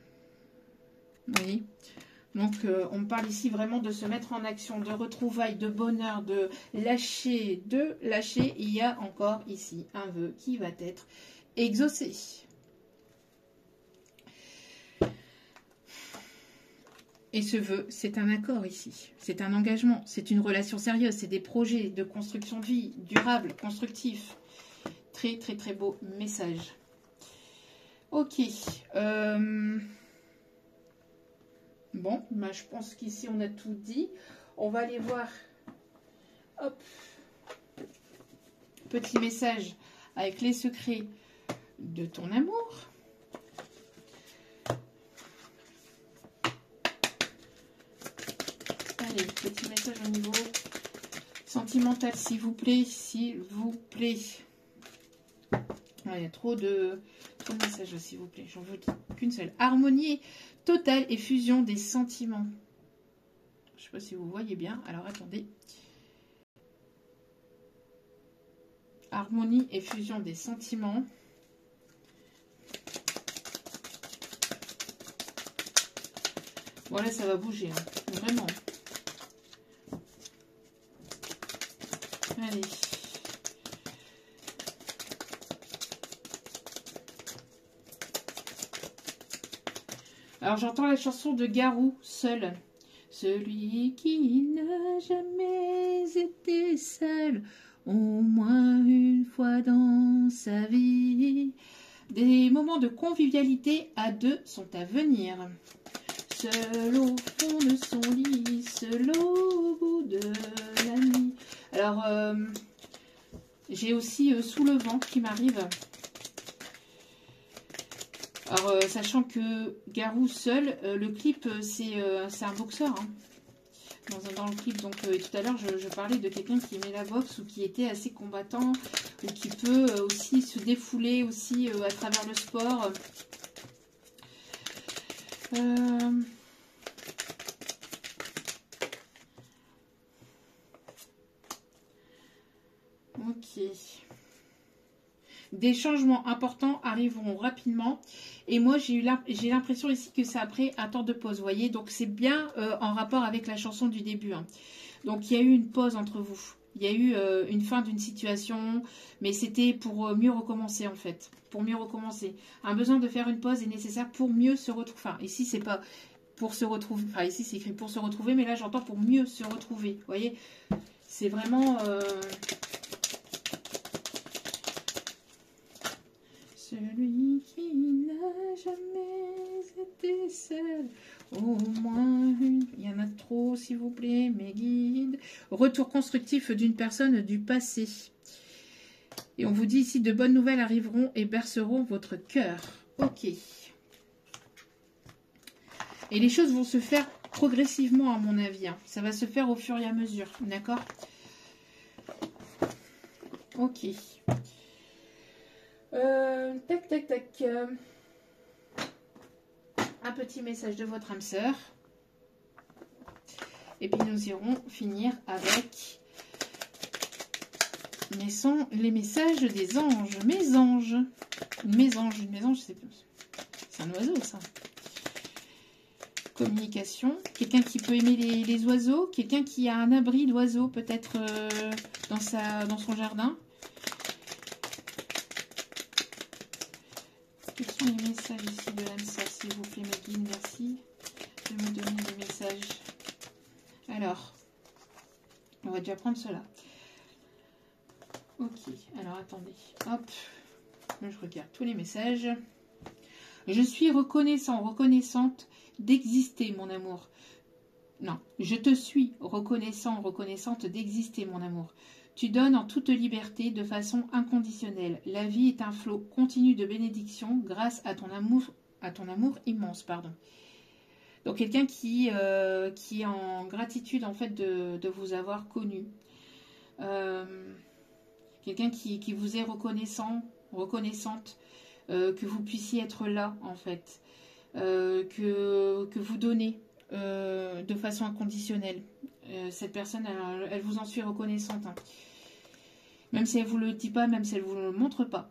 Vous voyez? Donc on me parle ici vraiment de se mettre en action, de retrouvailles, de bonheur, de lâcher. Il y a encore ici un vœu qui va être exaucé. Et ce vœu, c'est un accord ici. C'est un engagement, c'est une relation sérieuse, c'est des projets de construction de vie, durable, constructif. Très, très, très beau message. Ok. Bon, bah, je pense qu'ici, on a tout dit. On va aller voir. Hop. Petit message avec les secrets de ton amour. Allez, petit message au niveau sentimental, s'il vous plaît, s'il vous plaît. Il y a trop de messages, s'il vous plaît. J'en veux qu'une seule. Harmonie totale et fusion des sentiments. Je ne sais pas si vous voyez bien. Alors, attendez. Harmonie et fusion des sentiments. Voilà, ça va bouger, hein. Vraiment. Allez. Alors, j'entends la chanson de Garou, Seul. Celui qui n'a jamais été seul, au moins une fois dans sa vie. Des moments de convivialité à deux sont à venir. Seul au fond de son lit, seul au bout de la nuit. Alors, j'ai aussi Sous le vent qui m'arrive. Alors, sachant que Garou seul, le clip, c'est un boxeur. Hein. Dans le clip, donc tout à l'heure, je parlais de quelqu'un qui aimait la boxe ou qui était assez combattant ou qui peut aussi se défouler aussi à travers le sport. Ok. Des changements importants arriveront rapidement. Et moi, j'ai l'impression ici que c'est après un temps de pause, vous voyez. Donc, c'est bien en rapport avec la chanson du début. Hein. Donc, il y a eu une pause entre vous. Il y a eu une fin d'une situation, mais c'était pour mieux recommencer, en fait. Pour mieux recommencer. Un besoin de faire une pause est nécessaire pour mieux se retrouver. Enfin, ici, c'est pas pour se retrouver. Enfin, ici, c'est écrit pour se retrouver, mais là, j'entends pour mieux se retrouver. Vous voyez, c'est vraiment... Celui qui n'a jamais été seul, au moins une... Il y en a trop, s'il vous plaît, mes guides. Retour constructif d'une personne du passé. Et on vous dit ici, de bonnes nouvelles arriveront et berceront votre cœur. Ok. Et les choses vont se faire progressivement, à mon avis. Hein. Ça va se faire au fur et à mesure. D'accord? Ok. Tac, tac, tac. Un petit message de votre âme sœur. Et puis nous irons finir avec les messages des anges. Mes anges. Une mésange, c'est un oiseau ça. Communication. Quelqu'un qui peut aimer les oiseaux. Quelqu'un qui a un abri d'oiseaux peut-être dans son jardin. Quels sont les messages ici de l'âme sœur, s'il vous plaît, mes guides, merci de me donner des messages. Alors, on va déjà prendre cela. Ok, alors attendez, hop, je regarde tous les messages. Je suis reconnaissant, reconnaissante d'exister, mon amour. Non, je te suis reconnaissant, reconnaissante d'exister, mon amour. Tu donnes en toute liberté, de façon inconditionnelle. La vie est un flot continu de bénédictions grâce à ton amour immense, pardon. Donc quelqu'un qui est en gratitude en fait de vous avoir connu. Quelqu'un qui vous est reconnaissant, reconnaissante, que vous puissiez être là en fait, que vous donnez de façon inconditionnelle. Cette personne, elle vous en suit reconnaissante. Hein. Même si elle ne vous le dit pas, même si elle ne vous le montre pas.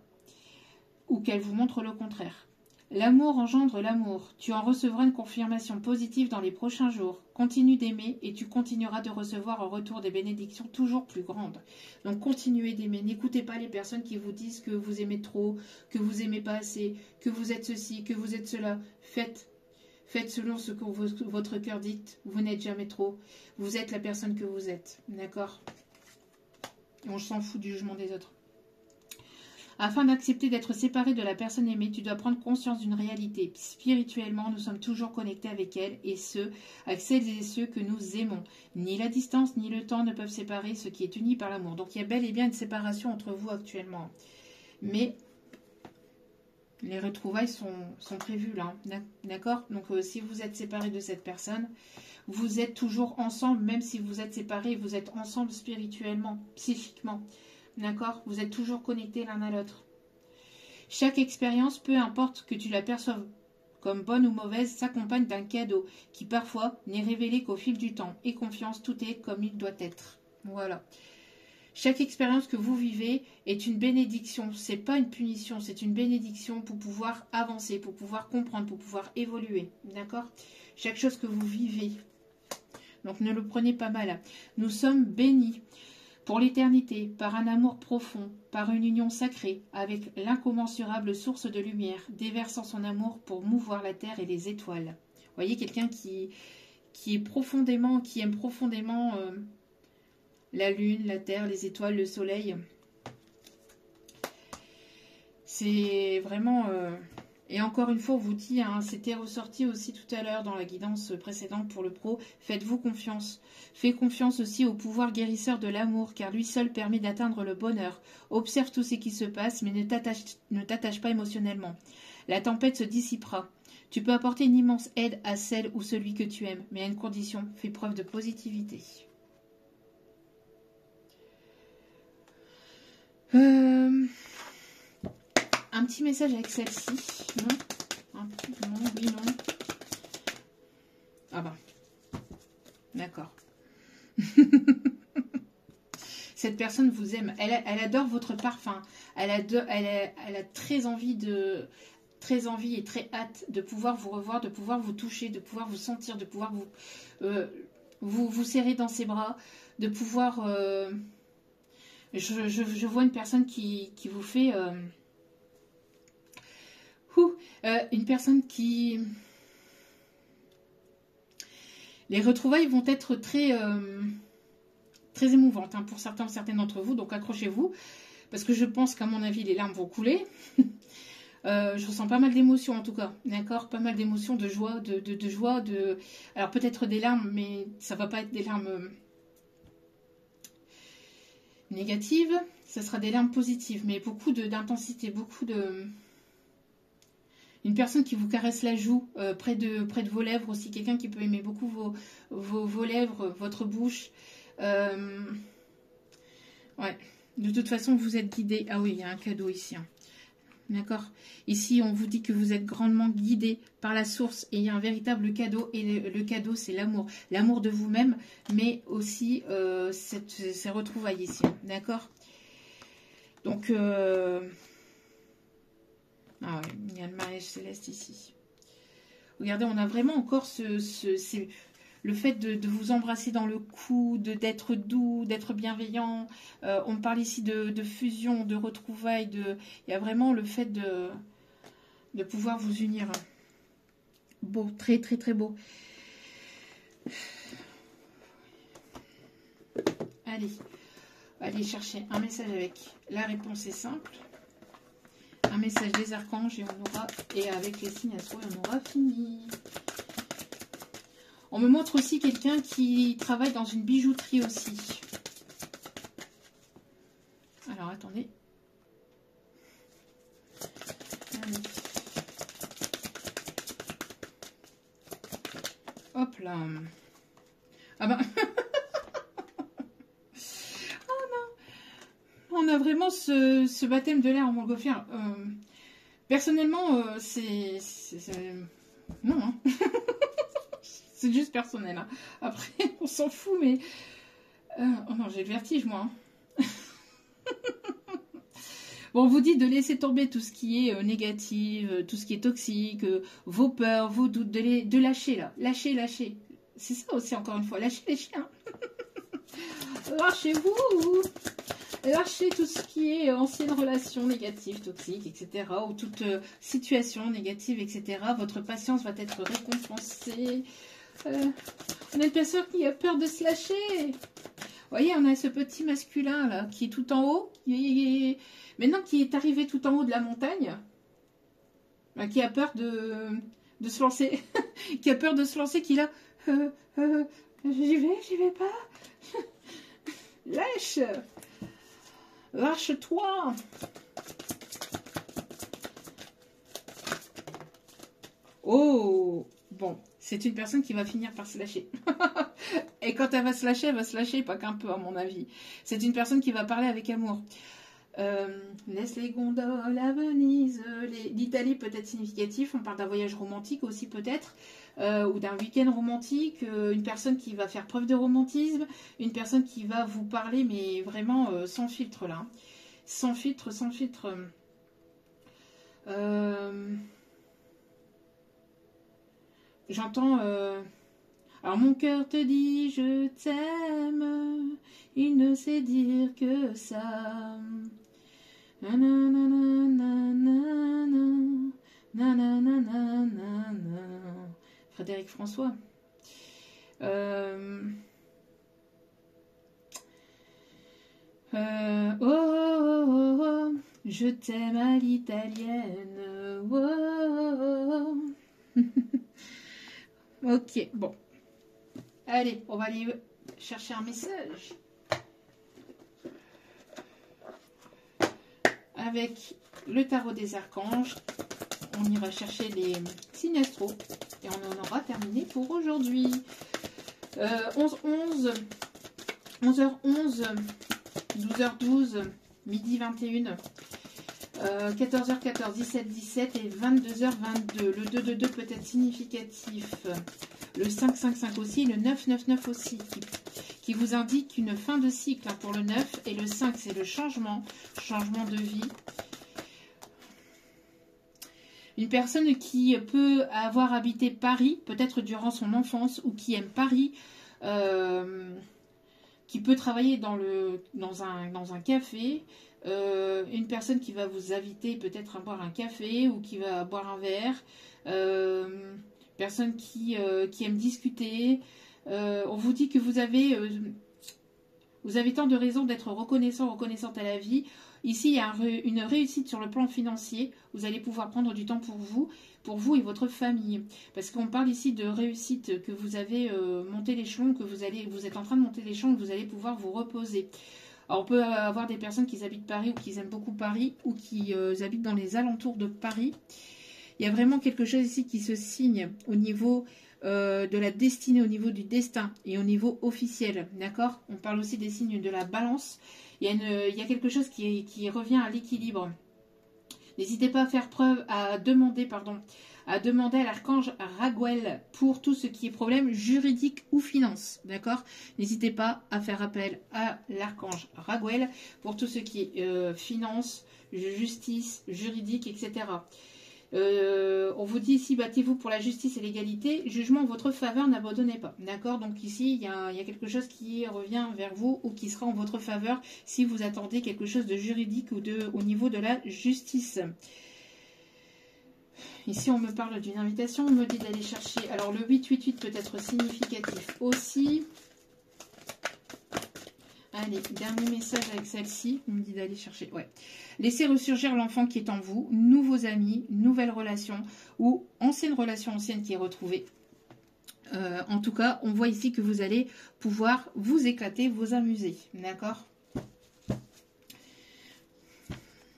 Ou qu'elle vous montre le contraire. L'amour engendre l'amour. Tu en recevras une confirmation positive dans les prochains jours. Continue d'aimer et tu continueras de recevoir en retour des bénédictions toujours plus grandes. Donc continuez d'aimer. N'écoutez pas les personnes qui vous disent que vous aimez trop, que vous n'aimez pas assez, que vous êtes ceci, que vous êtes cela. Faites selon ce que votre cœur dit. Vous n'êtes jamais trop. Vous êtes la personne que vous êtes. D'accord? On s'en fout du jugement des autres. Afin d'accepter d'être séparé de la personne aimée, tu dois prendre conscience d'une réalité. Spirituellement, nous sommes toujours connectés avec elle et avec celles et ceux que nous aimons. Ni la distance ni le temps ne peuvent séparer ce qui est uni par l'amour. Donc il y a bel et bien une séparation entre vous actuellement. Mais les retrouvailles sont prévues là. D'accord? Donc si vous êtes séparé de cette personne, vous êtes toujours ensemble, même si vous êtes séparés, vous êtes ensemble spirituellement, psychiquement. D'accord? Vous êtes toujours connectés l'un à l'autre. Chaque expérience, peu importe que tu la perçoives comme bonne ou mauvaise, s'accompagne d'un cadeau qui parfois n'est révélé qu'au fil du temps. Et confiance, tout est comme il doit être. Voilà. Chaque expérience que vous vivez est une bénédiction. C'est pas une punition, c'est une bénédiction pour pouvoir avancer, pour pouvoir comprendre, pour pouvoir évoluer. D'accord? Chaque chose que vous vivez. Donc ne le prenez pas mal. Nous sommes bénis pour l'éternité, par un amour profond, par une union sacrée, avec l'incommensurable source de lumière, déversant son amour pour mouvoir la terre et les étoiles. Vous voyez, quelqu'un qui aime profondément la lune, la terre, les étoiles, le soleil. C'est vraiment... Et encore une fois, on vous dit, hein, c'était ressorti aussi tout à l'heure dans la guidance précédente pour le pro, faites-vous confiance. Fais confiance aussi au pouvoir guérisseur de l'amour, car lui seul permet d'atteindre le bonheur. Observe tout ce qui se passe, mais ne t'attache pas émotionnellement. La tempête se dissipera. Tu peux apporter une immense aide à celle ou celui que tu aimes, mais à une condition, fais preuve de positivité. Un petit message avec celle-ci. Non, non, oui, non. Ah bah. D'accord. Cette personne vous aime. Elle adore votre parfum. Elle a très envie et très hâte de pouvoir vous revoir, de pouvoir vous toucher, de pouvoir vous sentir, de pouvoir vous serrer dans ses bras, de pouvoir... Je vois une personne qui vous fait... une personne qui... Les retrouvailles vont être très émouvantes hein, pour certaines d'entre vous, donc accrochez-vous, parce que je pense qu'à mon avis, les larmes vont couler. Je ressens pas mal d'émotions en tout cas, d'accord? Pas mal d'émotions, de joie, de joie, de... Alors peut-être des larmes, mais ça va pas être des larmes négatives, ça sera des larmes positives, mais beaucoup d'intensité, beaucoup de... Une personne qui vous caresse la joue près de vos lèvres aussi. Quelqu'un qui peut aimer beaucoup vos lèvres, votre bouche. Ouais. De toute façon, vous êtes guidé. Ah oui, il y a un cadeau ici. Hein. D'accord? Ici, on vous dit que vous êtes grandement guidé par la source. Et il y a un véritable cadeau. Et le cadeau, c'est l'amour. L'amour de vous-même, mais aussi ces retrouvailles ici. D'accord? Donc... Ah oui, il y a le mariage céleste ici. Regardez, on a vraiment encore le fait de vous embrasser dans le cou, d'être doux, d'être bienveillant. On parle ici de fusion, de retrouvailles. Il y a vraiment le fait de pouvoir vous unir. Beau, très très très beau. Allez chercher un message avec la réponse est simple. Un message des archanges et avec les signes astro, on aura fini. On me montre aussi quelqu'un qui travaille dans une bijouterie aussi. Alors attendez. Allez. Hop là. Ah ben. On a vraiment ce baptême de l'air en montgolfière. Personnellement, c'est... Non, hein. C'est juste personnel. Hein. Après, on s'en fout, mais... Oh non, j'ai le vertige, moi. Hein. Bon, on vous dit de laisser tomber tout ce qui est négatif, tout ce qui est toxique, vos peurs, vos doutes, de lâcher, là. Lâchez. C'est ça aussi, encore une fois. Lâchez les chiens. Lâchez-vous. Lâchez tout ce qui est ancienne relation négative, toxique, etc. Ou toute situation négative, etc. Votre patience va être récompensée. On a une personne qui a peur de se lâcher. Vous voyez, on a ce petit masculin là qui est tout en haut. Maintenant qui est arrivé tout en haut de la montagne. Qui a peur de se lancer. Qui a peur de se lancer, qui là... j'y vais pas. Lâche. Lâche-toi. Oh. Bon, c'est une personne qui va finir par se lâcher. Et quand elle va se lâcher, pas qu'un peu à mon avis. C'est une personne qui va parler avec amour. Laisse les gondoles à Venise. L'Italie peut être significatif. On parle d'un voyage romantique aussi peut-être. Ou d'un week-end romantique. Une personne qui va faire preuve de romantisme. Une personne qui va vous parler, mais vraiment sans filtre là. Sans filtre, sans filtre. J'entends... alors mon cœur te dit je t'aime. Il ne sait dire que ça. Frédéric François. Oh, oh, oh, oh, je t'aime à l'italienne. Oh, oh. Ok, bon. Allez, on va aller chercher un message. Avec le tarot des archanges, on ira chercher les signes astro et on en aura terminé pour aujourd'hui. 11h11, 12h12, midi 21, 14h14, 17h17 et 22h22. Le 222 peut être significatif. Le 555 aussi, le 999 aussi, qui vous indique une fin de cycle pour le 9. Et le 5, c'est le changement de vie. Une personne qui peut avoir habité Paris, peut-être durant son enfance, ou qui aime Paris, qui peut travailler dans un café, une personne qui va vous inviter peut-être à boire un café, ou qui va boire un verre, personne qui aime discuter. On vous dit que vous avez tant de raisons d'être reconnaissante à la vie. Ici, il y a une réussite sur le plan financier. Vous allez pouvoir prendre du temps pour vous et votre famille. Parce qu'on parle ici de réussite, que vous avez monté l'échelon, que vous êtes en train de monter l'échelon, que vous allez pouvoir vous reposer. Alors, on peut avoir des personnes qui habitent Paris ou qui aiment beaucoup Paris ou qui habitent dans les alentours de Paris. Il y a vraiment quelque chose ici qui se signe au niveau de la destinée, au niveau du destin et au niveau officiel, d'accord? On parle aussi des signes de la balance. Il y a quelque chose qui revient à l'équilibre. N'hésitez pas à demander à l'archange Raguel pour tout ce qui est problème juridique ou finance, d'accord? N'hésitez pas à faire appel à l'archange Raguel pour tout ce qui est finance, justice, juridique, etc. On vous dit ici, battez-vous pour la justice et l'égalité, jugement en votre faveur, n'abandonnez pas. D'accord? Donc ici, il y a quelque chose qui revient vers vous ou qui sera en votre faveur si vous attendez quelque chose de juridique ou au niveau de la justice. Ici, on me parle d'une invitation, on me dit d'aller chercher. Alors, le 888 peut être significatif aussi. Allez, dernier message avec celle-ci. On me dit d'aller chercher. Ouais. Laissez ressurgir l'enfant qui est en vous. Nouveaux amis, nouvelles relations ou ancienne relation ancienne qui est retrouvée. En tout cas, on voit ici que vous allez pouvoir vous éclater, vous amuser. D'accord?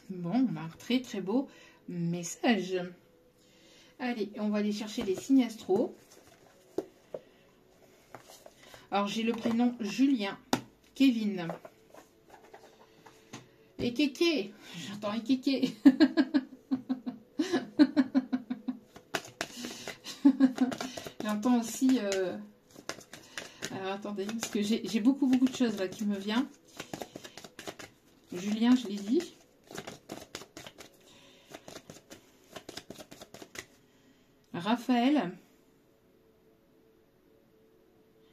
Bon, bah, très très beau message. Allez, on va aller chercher les signes astro. Alors, j'ai le prénom Julien. Kevin. Et Kéké. J'entends Kéké. J'entends aussi... Alors, attendez, parce que j'ai beaucoup de choses là qui me viennent. Julien, je l'ai dit. Raphaël.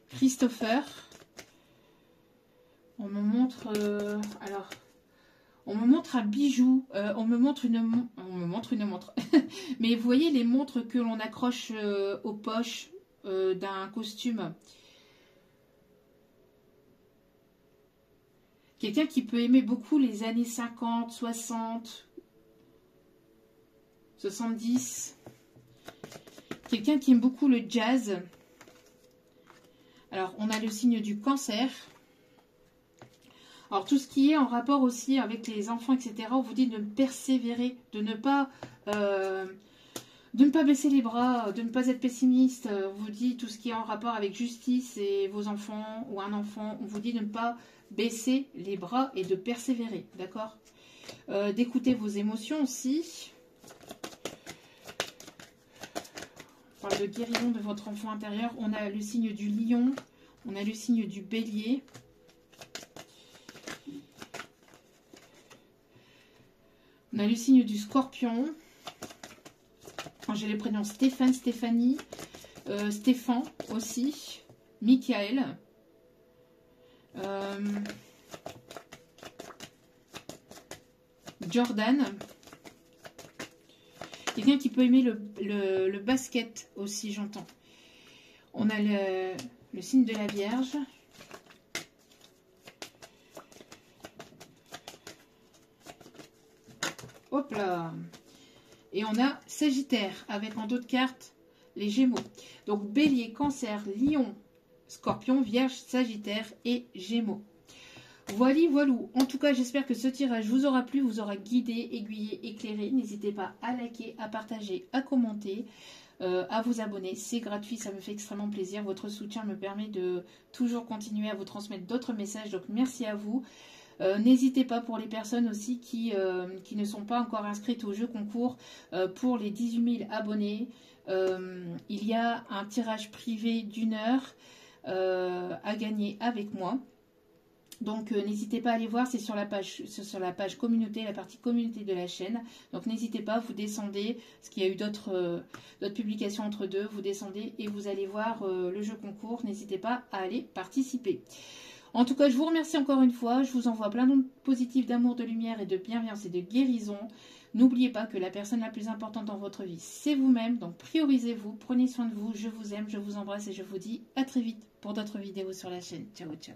Christopher. On me montre, alors, on me montre un bijou, on me montre une montre. Mais vous voyez les montres que l'on accroche aux poches d'un costume. Quelqu'un qui peut aimer beaucoup les années 50, 60, 70. Quelqu'un qui aime beaucoup le jazz. Alors, on a le signe du cancer. Alors, tout ce qui est en rapport aussi avec les enfants, etc., on vous dit de persévérer, de ne pas baisser les bras, de ne pas être pessimiste. On vous dit tout ce qui est en rapport avec justice et vos enfants ou un enfant. On vous dit de ne pas baisser les bras et de persévérer, d'accord? d'écouter vos émotions aussi. On parle de guérison de votre enfant intérieur. On a le signe du lion, on a le signe du bélier. On a le signe du scorpion. J'ai les prénoms Stéphane, Stéphanie, Stéphane aussi, Michael. Jordan. Quelqu'un qui peut aimer le basket aussi, j'entends. On a le signe de la Vierge. Hop là. Et on a Sagittaire avec en d'autres cartes les Gémeaux. Donc Bélier, Cancer, Lion, Scorpion, Vierge, Sagittaire et Gémeaux. Voilà, voilou. En tout cas, j'espère que ce tirage vous aura plu, vous aura guidé, aiguillé, éclairé. N'hésitez pas à liker, à partager, à commenter, à vous abonner. C'est gratuit, ça me fait extrêmement plaisir. Votre soutien me permet de toujours continuer à vous transmettre d'autres messages. Donc merci à vous. N'hésitez pas pour les personnes aussi qui ne sont pas encore inscrites au jeu concours. Pour les 18 000 abonnés, il y a un tirage privé d'1 heure à gagner avec moi. Donc n'hésitez pas à aller voir, c'est sur la page communauté, la partie communauté de la chaîne. Donc n'hésitez pas, vous descendez, parce qu'il y a eu d'autres publications entre deux, vous descendez et vous allez voir le jeu concours. N'hésitez pas à aller participer. En tout cas, je vous remercie encore une fois. Je vous envoie plein d'ondes positives d'amour, de lumière et de bienveillance et de guérison. N'oubliez pas que la personne la plus importante dans votre vie, c'est vous-même. Donc priorisez-vous, prenez soin de vous. Je vous aime, je vous embrasse et je vous dis à très vite pour d'autres vidéos sur la chaîne. Ciao, ciao.